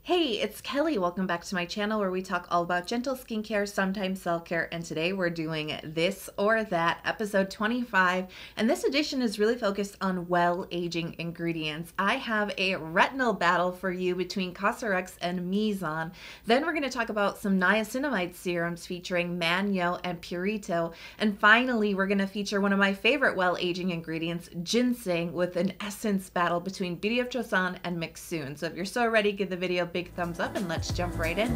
Hey, it's Kelly. Welcome back to my channel where we talk all about gentle skincare, sometimes self-care, and today we're doing This or That, episode 25, and this edition is really focused on well-aging ingredients. I have a retinol battle for you between Cosrx and Mizon. Then we're going to talk about some niacinamide serums featuring Manyo and Purito, and finally we're going to feature one of my favorite well-aging ingredients, ginseng, with an essence battle between Beauty of Joseon and Mixsoon. So if you're so ready, give the video a big thumbs up and let's jump right in.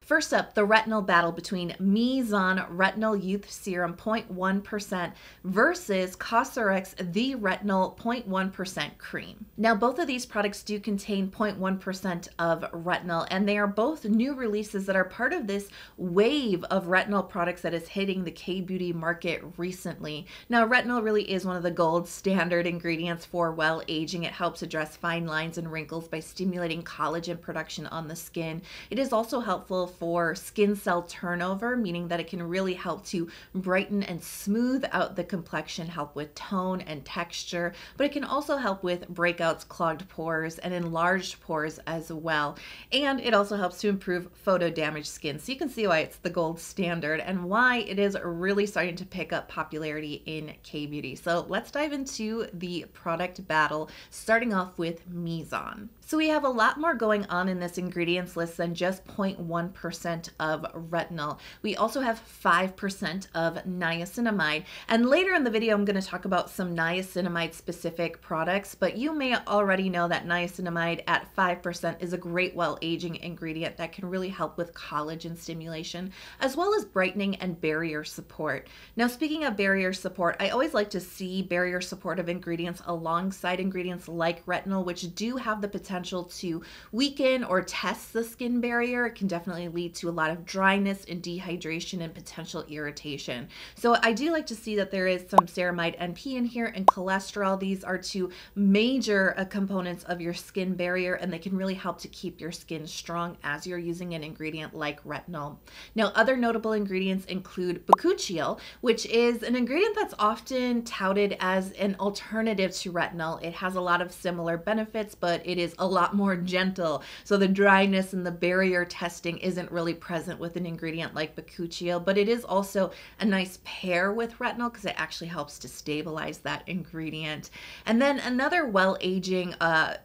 First up, the retinol battle between Mizon Retinol Youth Serum 0.1% versus Cosrx The Retinol 0.1% Cream. Now, both of these products do contain 0.1% of retinol, and they are both new releases that are part of this wave of retinol products that is hitting the K-beauty market recently. Now, retinol really is one of the gold standard ingredients for well aging. It helps address fine lines and wrinkles by stimulating collagen production on the skin. It is also helpful for skin cell turnover, meaning that it can really help to brighten and smooth out the complexion, help with tone and texture, but it can also help with breakouts, clogged pores, and enlarged pores as well. And it also helps to improve photo damaged skin. So you can see why it's the gold standard and why it is really starting to pick up popularity in K-beauty. So let's dive into the product battle, starting off with Mizon. So we have a lot more going on in this ingredients list than just 0.1% of retinol. We also have 5% of niacinamide. And later in the video, I'm going to talk about some niacinamide specific products, but you may already know that niacinamide at 5% is a great well-aging ingredient that can really help with collagen stimulation, as well as brightening and barrier support. Now, speaking of barrier support, I always like to see barrier supportive ingredients alongside ingredients like retinol, which do have the potential to weaken or test the skin barrier. It can definitely lead to a lot of dryness and dehydration and potential irritation. So I do like to see that there is some ceramide NP in here and cholesterol. These are two major components of your skin barrier, and they can really help to keep your skin strong as you're using an ingredient like retinol. Now, other notable ingredients include bakuchiol, which is an ingredient that's often touted as an alternative to retinol. It has a lot of similar benefits, but it is a lot more gentle. So the dryness and the barrier testing isn't really present with an ingredient like bakuchiol, but it is also a nice pair with retinol because it actually helps to stabilize that ingredient. And then another well-aging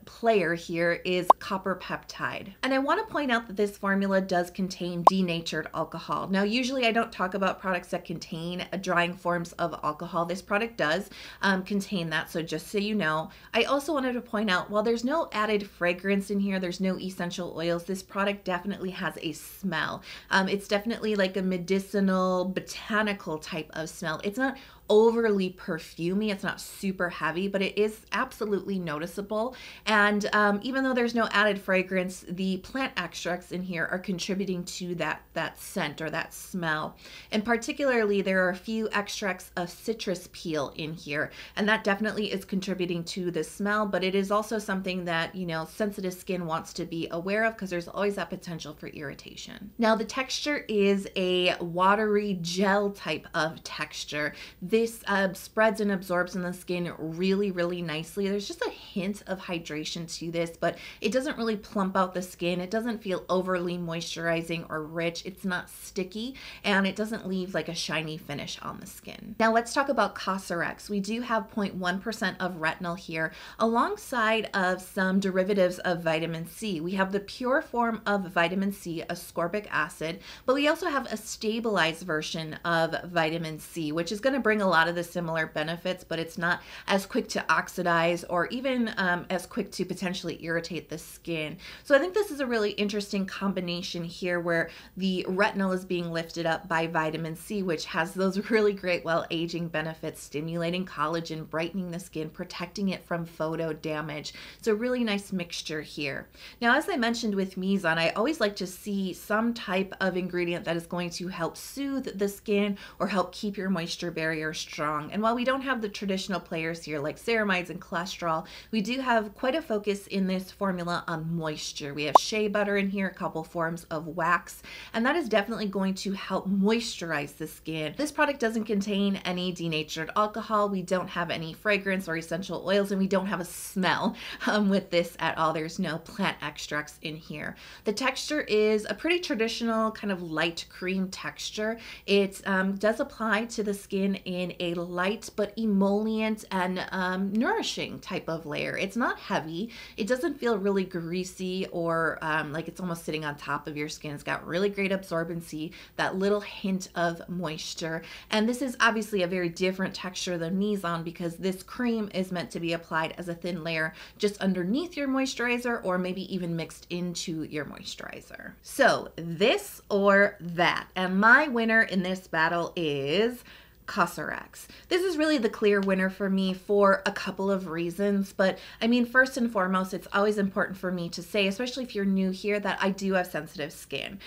player here is copper peptide. And I want to point out that this formula does contain denatured alcohol. Now, usually I don't talk about products that contain drying forms of alcohol. This product does contain that, so just so you know. I also wanted to point out, while there's no added fragrance in here, there's no essential oils, this product definitely has a smell. It's definitely like a medicinal, botanical type of smell. It's not overly perfumey, it's not super heavy, but it is absolutely noticeable. And even though there's no added fragrance, the plant extracts in here are contributing to that scent or that smell. And particularly, there are a few extracts of citrus peel in here, and that definitely is contributing to the smell, but it is also something that, you know, sensitive skin wants to be aware of because there's always that potential for irritation. Now, the texture is a watery gel type of texture. This spreads and absorbs in the skin really, really nicely. There's just a hint of hydration to this, but it doesn't really plump out the skin. It doesn't feel overly moisturizing or rich. It's not sticky, and it doesn't leave like a shiny finish on the skin. Now let's talk about Cosrx. We do have 0.1% of retinol here, alongside of some derivatives of vitamin C. We have the pure form of vitamin C, ascorbic acid, but we also have a stabilized version of vitamin C, which is going to bring a lot of the similar benefits, but it's not as quick to oxidize or even as quick to potentially irritate the skin. So I think this is a really interesting combination here where the retinol is being lifted up by vitamin C, which has those really great well-aging benefits, stimulating collagen, brightening the skin, protecting it from photo damage. It's a really nice mixture here. Now, as I mentioned with Mizon, I always like to see some type of ingredient that is going to help soothe the skin or help keep your moisture barrier strong. And while we don't have the traditional players here like ceramides and cholesterol, we do have quite a focus in this formula on moisture. We have shea butter in here, a couple forms of wax, and that is definitely going to help moisturize the skin. This product doesn't contain any denatured alcohol. We don't have any fragrance or essential oils, and we don't have a smell with this at all. There's no plant extracts in here. The texture is a pretty traditional kind of light cream texture. It does apply to the skin in a light but emollient and nourishing type of layer. It's not heavy. It doesn't feel really greasy or like it's almost sitting on top of your skin. It's got really great absorbency, that little hint of moisture. And this is obviously a very different texture than Mizon because this cream is meant to be applied as a thin layer just underneath your moisturizer or maybe even mixed into your moisturizer. So this or that. And my winner in this battle is Cosrx. This is really the clear winner for me for a couple of reasons, but I mean, first and foremost, it's always important for me to say, especially if you're new here, that I do have sensitive skin.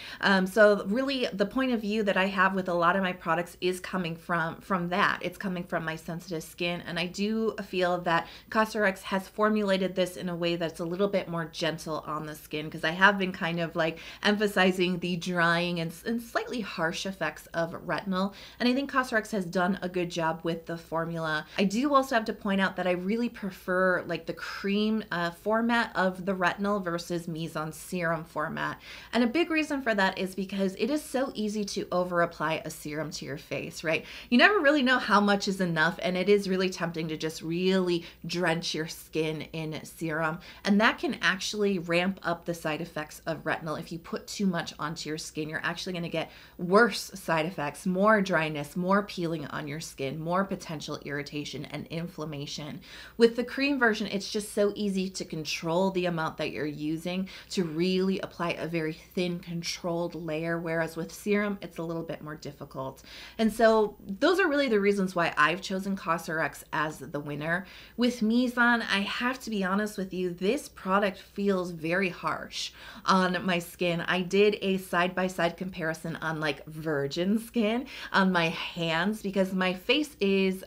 So really the point of view that I have with a lot of my products is coming from that. It's coming from my sensitive skin, and I do feel that Cosrx has formulated this in a way that's a little bit more gentle on the skin, because I have been kind of like emphasizing the drying and slightly harsh effects of retinol, and I think Cosrx has done a good job with the formula. I do also have to point out that I really prefer like the cream format of the retinol versus Mizon serum format. And a big reason for that is because it is so easy to over apply a serum to your face, right? You never really know how much is enough, and it is really tempting to just really drench your skin in serum. And that can actually ramp up the side effects of retinol. If you put too much onto your skin, you're actually going to get worse side effects, more dryness, more peeling on your skin, more potential irritation and inflammation. With the cream version, it's just so easy to control the amount that you're using to really apply a very thin, controlled layer, whereas with serum, it's a little bit more difficult. And so those are really the reasons why I've chosen Cosrx as the winner. With Mizon, I have to be honest with you, this product feels very harsh on my skin. I did a side-by-side comparison on like virgin skin on my hands, because my face is,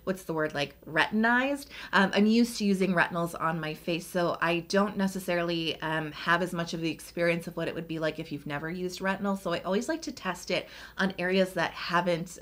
what's the word, like retinized. I'm used to using retinols on my face, so I don't necessarily have as much of the experience of what it would be like if you've never used retinol. So I always like to test it on areas that haven't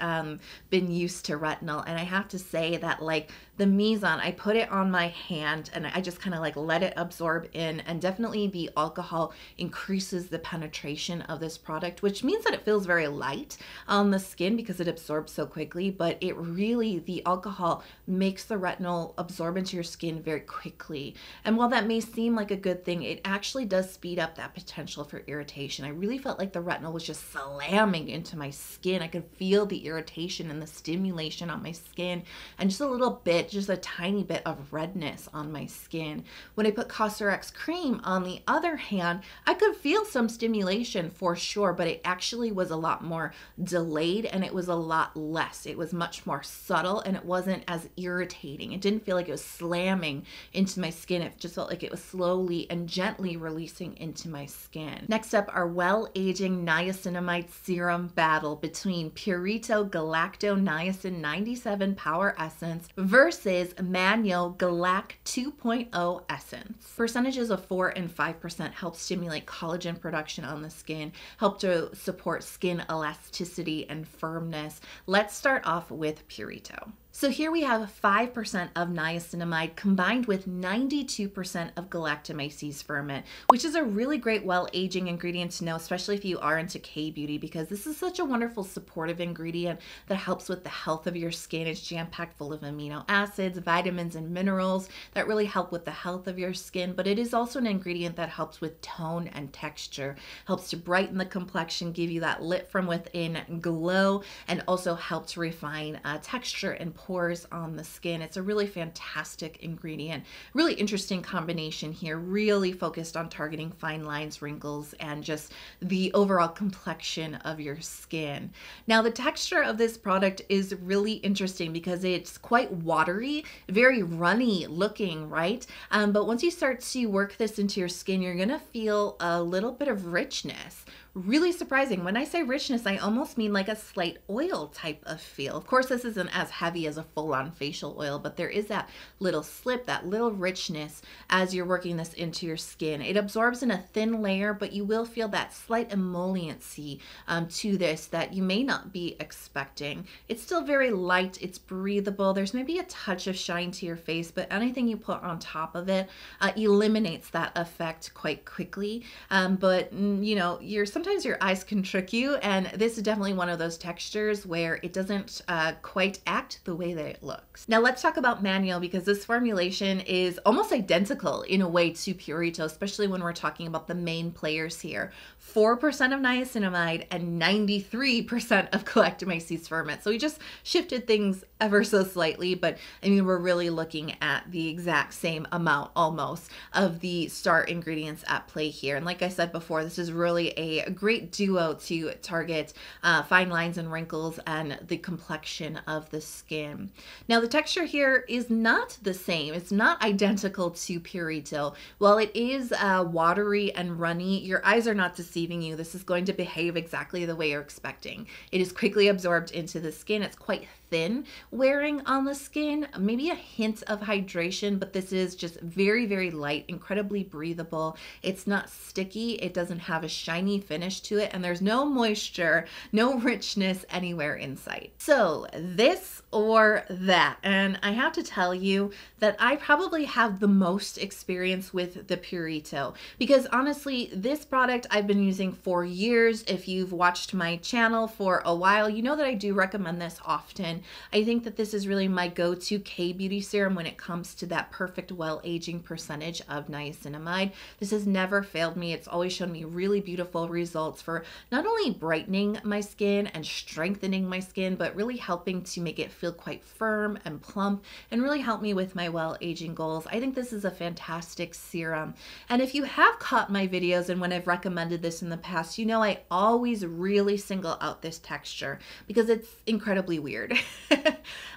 been used to retinol. And I have to say that like the Mizon, I put it on my hand and I just kind of like let it absorb in, and definitely the alcohol increases the penetration of this product, which means that it feels very light on the skin because it absorbs so quickly, but it really, the alcohol makes the retinol absorb into your skin very quickly. And while that may seem like a good thing, it actually does speed up that potential for irritation. I really felt like the retinol was just slamming into my skin. I could feel the irritation and the stimulation on my skin, and just a little bit, just a tiny bit of redness on my skin. When I put Cosrx cream, on the other hand, I could feel some stimulation for sure, but it actually was a lot more delayed and it was a lot less. It was much more subtle and it wasn't as irritating. It didn't feel like it was slamming into my skin. It just felt like it was slowly and gently releasing into my skin. Next up, our well-aging niacinamide serum battle between Purito Galacto Niacin 97 Power Essence versus Manyo Galac 2.0 Essence. Percentages of 4 and 5% help stimulate collagen production on the skin, help to support skin elasticity and firmness. Let's start off with Purito. So here we have 5% of niacinamide combined with 92% of galactomyces ferment, which is a really great well-aging ingredient to know, especially if you are into K-beauty, because this is such a wonderful supportive ingredient that helps with the health of your skin. It's jam-packed full of amino acids, vitamins, and minerals that really help with the health of your skin, but it is also an ingredient that helps with tone and texture, helps to brighten the complexion, give you that lit from within glow, and also help to refine texture and pores on the skin. It's a really fantastic ingredient. Really interesting combination here, really focused on targeting fine lines, wrinkles, and just the overall complexion of your skin. Now, the texture of this product is really interesting because it's quite watery, very runny looking, right? But once you start to work this into your skin, you're gonna feel a little bit of richness. Really surprising. When I say richness, I almost mean like a slight oil type of feel. Of course, this isn't as heavy as a full-on facial oil, but there is that little slip, that little richness as you're working this into your skin. It absorbs in a thin layer, but you will feel that slight emolliency to this that you may not be expecting. It's still very light. It's breathable. There's maybe a touch of shine to your face, but anything you put on top of it eliminates that effect quite quickly. But you know, sometimes your eyes can trick you, and this is definitely one of those textures where it doesn't quite act the way that it looks. Now let's talk about Manyo, because this formulation is almost identical in a way to Purito, especially when we're talking about the main players here. 4% of niacinamide and 93% of galactomyces ferment. So we just shifted things ever so slightly, but I mean, we're really looking at the exact same amount almost of the star ingredients at play here. And like I said before, this is really a great duo to target fine lines and wrinkles and the complexion of the skin. Now, the texture here is not the same. It's not identical to Purito. While it is watery and runny, your eyes are not deceiving you. This is going to behave exactly the way you're expecting. It is quickly absorbed into the skin. It's quite thin wearing on the skin, maybe a hint of hydration, but this is just very, very light, incredibly breathable. It's not sticky. It doesn't have a shiny finish to it, and there's no moisture, no richness anywhere in sight. So this or that, and I have to tell you that I probably have the most experience with the Purito, because honestly, this product I've been using for years. If you've watched my channel for a while, you know that I do recommend this often. I think that this is really my go-to K-beauty serum when it comes to that perfect well-aging percentage of niacinamide. This has never failed me. It's always shown me really beautiful results for not only brightening my skin and strengthening my skin, but really helping to make it feel quite firm and plump and really help me with my well-aging goals. I think this is a fantastic serum. And if you have caught my videos and when I've recommended this in the past, you know I always really single out this texture because it's incredibly weird.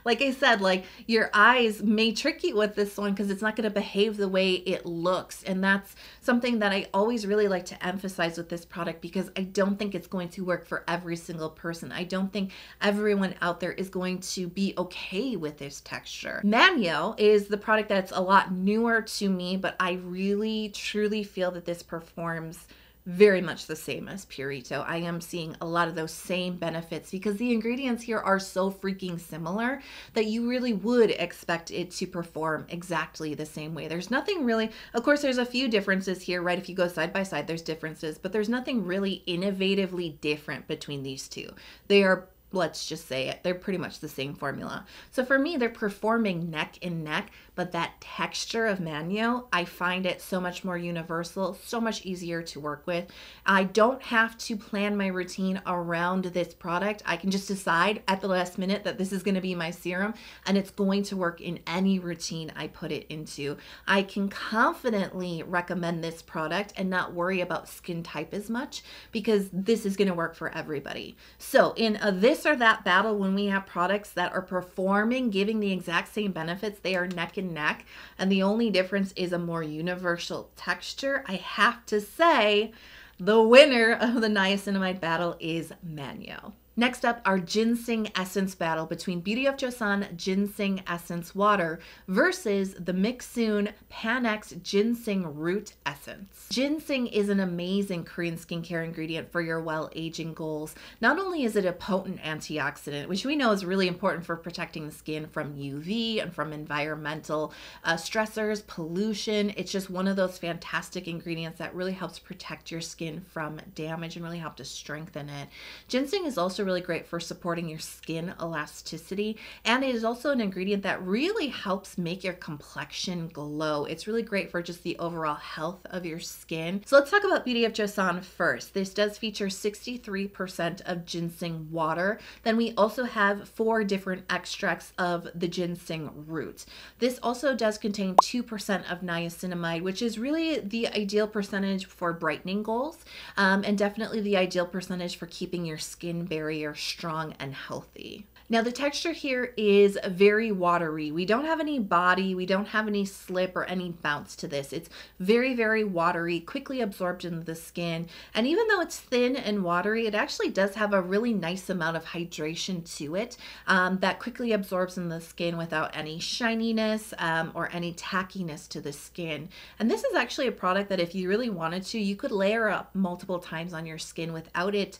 Like I said, like your eyes may trick you with this one because it's not going to behave the way it looks. And that's something that I always really like to emphasize with this product, because I don't think it's going to work for every single person. I don't think everyone out there is going to be okay with this texture. Manyo is the product that's a lot newer to me, but I really truly feel that this performs very much the same as Purito. I am seeing a lot of those same benefits because the ingredients here are so freaking similar that you really would expect it to perform exactly the same way. There's nothing really, of course, there's a few differences here, right? If you go side by side, there's differences, but there's nothing really innovatively different between these two. They are, let's just say it, they're pretty much the same formula. So for me, they're performing neck and neck, but that texture of Manyo, I find it so much more universal, so much easier to work with. I don't have to plan my routine around this product. I can just decide at the last minute that this is going to be my serum and it's going to work in any routine I put it into. I can confidently recommend this product and not worry about skin type as much because this is going to work for everybody. So in a this or that battle, when we have products that are performing, giving the exact same benefits, they are neck and neck, and the only difference is a more universal texture, I have to say the winner of the niacinamide battle is Manyo. Next up, our ginseng essence battle between Beauty of Joseon Ginseng Essence Water versus the Mixsoon Panax Ginseng Root Essence. Ginseng is an amazing Korean skincare ingredient for your well-aging goals. Not only is it a potent antioxidant, which we know is really important for protecting the skin from UV and from environmental stressors, pollution. It's just one of those fantastic ingredients that really helps protect your skin from damage and really help to strengthen it. Ginseng is also really great for supporting your skin elasticity, and it is also an ingredient that really helps make your complexion glow. It's really great for just the overall health of your skin. So let's talk about Beauty of Joseon first. This does feature 63% of ginseng water. Then we also have 4 different extracts of the ginseng root. This also does contain 2% of niacinamide, which is really the ideal percentage for brightening goals, and definitely the ideal percentage for keeping your skin barrier strong and healthy. Now the texture here is very watery. We don't have any body, we don't have any slip or any bounce to this. It's very, very watery, quickly absorbed into the skin. And even though it's thin and watery, it actually does have a really nice amount of hydration to it that quickly absorbs in the skin without any shininess or any tackiness to the skin. And this is actually a product that if you really wanted to, you could layer up multiple times on your skin without it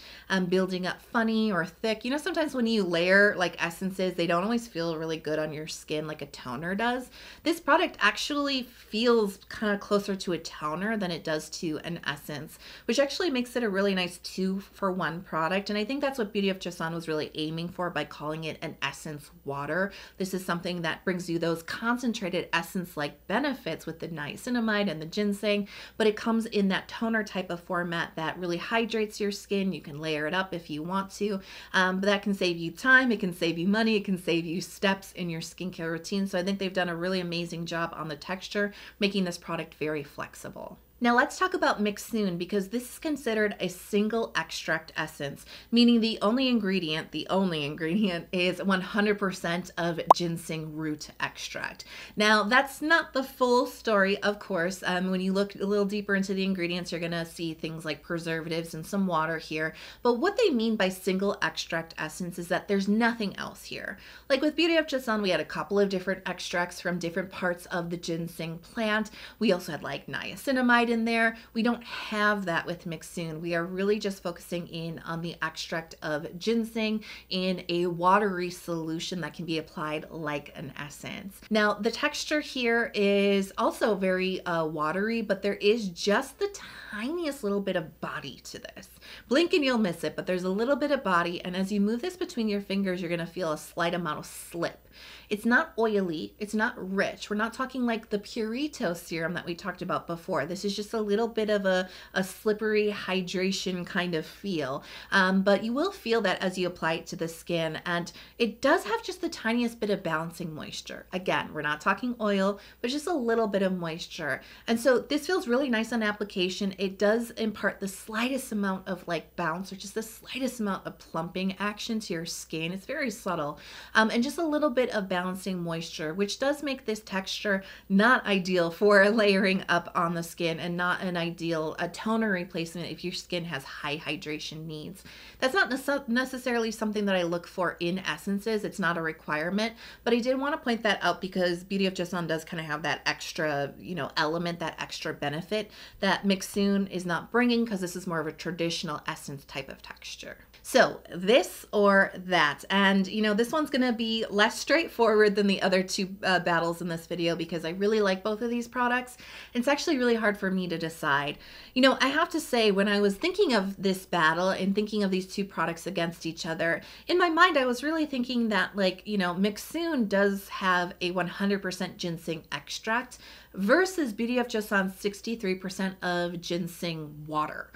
building up funny or thick. You know, sometimes when you layer like essences, they don't always feel really good on your skin like a toner does. This product actually feels kind of closer to a toner than it does to an essence, which actually makes it a really nice 2-for-1 product. And I think that's what Beauty of Joseon was really aiming for by calling it an essence water. This is something that brings you those concentrated essence-like benefits with the niacinamide and the ginseng, but it comes in that toner type of format that really hydrates your skin. You can layer it up if you want to, but that can save you time. It can save you money, it can save you steps in your skincare routine. So I think they've done a really amazing job on the texture, making this product very flexible. Now let's talk about Mixsoon, because this is considered a single extract essence, meaning the only ingredient is 100% of ginseng root extract. Now that's not the full story, of course. When you look a little deeper into the ingredients, you're gonna see things like preservatives and some water here. But what they mean by single extract essence is that there's nothing else here. Like with Beauty of Joseon, we had a couple of different extracts from different parts of the ginseng plant. We also had like niacinamide in there. We don't have that with Mixsoon. We are really just focusing in on the extract of ginseng in a watery solution that can be applied like an essence. Now the texture here is also very watery, but there is just the tiniest little bit of body to this. Blink and you'll miss it, but there's a little bit of body, and as you move this between your fingers, you're gonna feel a slight amount of slip. It's not oily, it's not rich. We're not talking like the Purito serum that we talked about before. This is just a little bit of a slippery hydration kind of feel, but you will feel that as you apply it to the skin, and it does have just the tiniest bit of balancing moisture. Again, we're not talking oil, but just a little bit of moisture. And so this feels really nice on application. It does impart the slightest amount of like bounce or just the slightest amount of plumping action to your skin. It's very subtle, and just a little bit of balancing moisture, which does make this texture not ideal for layering up on the skin and not an ideal toner replacement if your skin has high hydration needs. That's not necessarily something that I look for in essences. It's not a requirement, but I did want to point that out because Beauty of Joseon does kind of have that extra, element, that extra benefit that Mixsoon is not bringing, because this is more of a traditional essence type of texture. So this or that, and this one's gonna be less straightforward than the other two battles in this video because I really like both of these products. It's actually really hard for me to decide. I have to say, when I was thinking of this battle and thinking of these two products against each other, in my mind I was really thinking that Mixsoon does have a 100% ginseng extract versus Beauty of Joseon's 63% of ginseng water.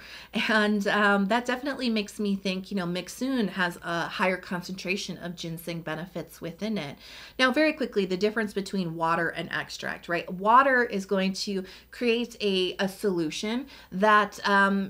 And that definitely makes me think, Mixsoon has a higher concentration of ginseng benefits within it. Now, very quickly, the difference between water and extract, right? Water is going to create a solution that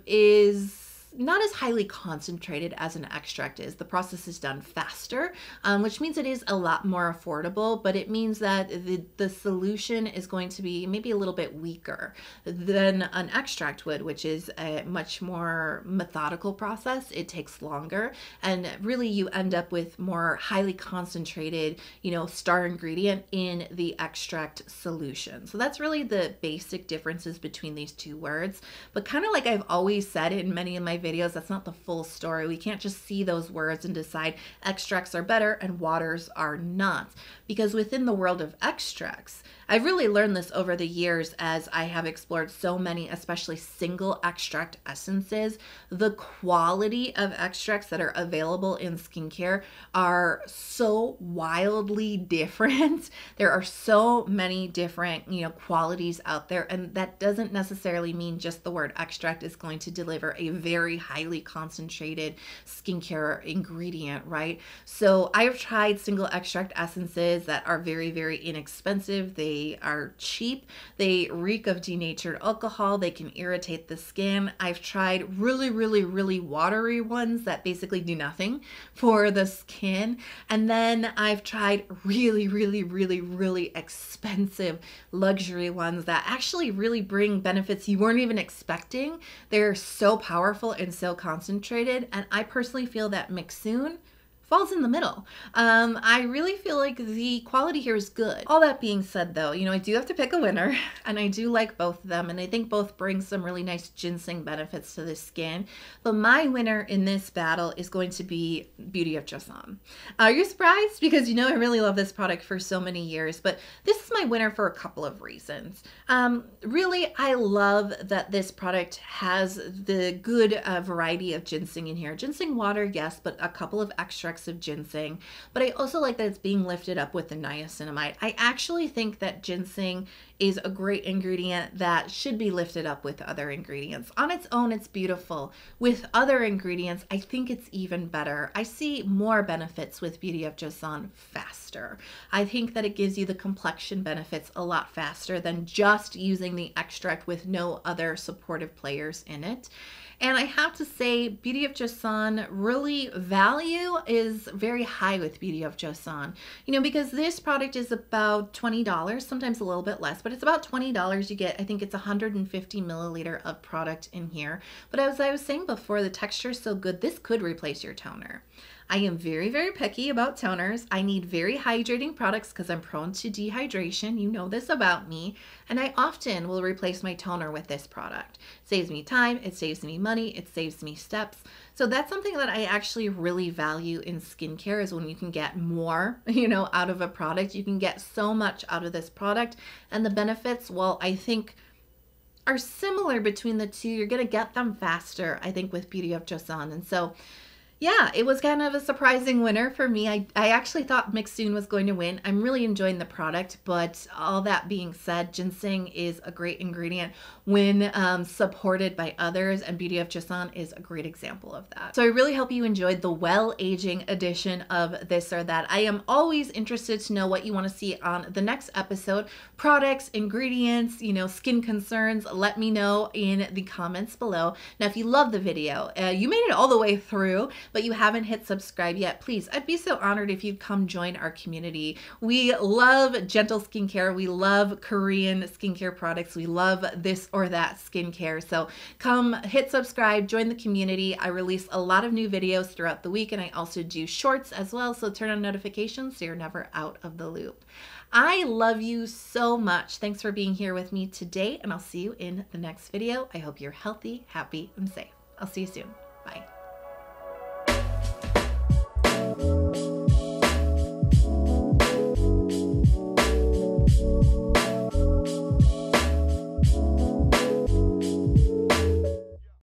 is not as highly concentrated as an extract is. The process is done faster, which means it is a lot more affordable, but it means that the solution is going to be maybe a little bit weaker than an extract would, which is a much more methodical process. It takes longer, and really you end up with more highly concentrated, star ingredient in the extract solution. So that's really the basic differences between these two words. But kind of like I've always said in many of my videos, that's not the full story. We can't just see those words and decide extracts are better and waters are not, because within the world of extracts, I've really learned this over the years as I have explored so many, especially single extract essences. The quality of extracts that are available in skincare are so wildly different. There are so many different, qualities out there, and that doesn't necessarily mean just the word extract is going to deliver a very highly concentrated skincare ingredient, right? So I've tried single extract essences that are very, very inexpensive. They are cheap. They reek of denatured alcohol. They can irritate the skin. I've tried really, really, really watery ones that basically do nothing for the skin. And then I've tried really, really, really, really expensive luxury ones that actually really bring benefits you weren't even expecting. They're so powerful and so concentrated. And I personally feel that Mixsoon falls in the middle. I really feel like the quality here is good. All that being said though, I do have to pick a winner, and I do like both of them, and I think both bring some really nice ginseng benefits to the skin. But my winner in this battle is going to be Beauty of Joseon. Are you surprised? Because I really love this product for so many years, but this is my winner for a couple of reasons. Really, I love that this product has the good variety of ginseng in here. Ginseng water, yes, but a couple of extracts of ginseng. But I also like that it's being lifted up with the niacinamide. I actually think that ginseng is a great ingredient that should be lifted up with other ingredients. On its own, it's beautiful. With other ingredients, I think it's even better. I see more benefits with Beauty of Joseon faster. I think that it gives you the complexion benefits a lot faster than just using the extract with no other supportive players in it. And I have to say, Beauty of Joseon, really value is very high with Beauty of Joseon. Because this product is about $20, sometimes a little bit less, but it's about $20. You get, I think it's 150 milliliter of product in here. But as I was saying before, the texture is so good, this could replace your toner. I am very, very picky about toners. I need very hydrating products because I'm prone to dehydration. You know this about me. And I often will replace my toner with this product. It saves me time, it saves me money, it saves me steps. So that's something that I actually really value in skincare, is when you can get more, out of a product. You can get so much out of this product, and the benefits, well, I think are similar between the two. You're going to get them faster, I think, with Beauty of Joseon. And so yeah, it was kind of a surprising winner for me. I actually thought Mixsoon was going to win. I'm really enjoying the product, but all that being said, ginseng is a great ingredient when supported by others, and Beauty of Joseon is a great example of that. So I really hope you enjoyed the well-aging edition of This or That. I am always interested to know what you want to see on the next episode. Products, ingredients, skin concerns, let me know in the comments below. Now, if you love the video, you made it all the way through, but you haven't hit subscribe yet, please, I'd be so honored if you'd come join our community. We love gentle skincare. We love Korean skincare products. We love This or That skincare. So come hit subscribe, join the community. I release a lot of new videos throughout the week, and I also do shorts as well. So turn on notifications so you're never out of the loop. I love you so much. Thanks for being here with me today, and I'll see you in the next video. I hope you're healthy, happy, and safe. I'll see you soon. Bye.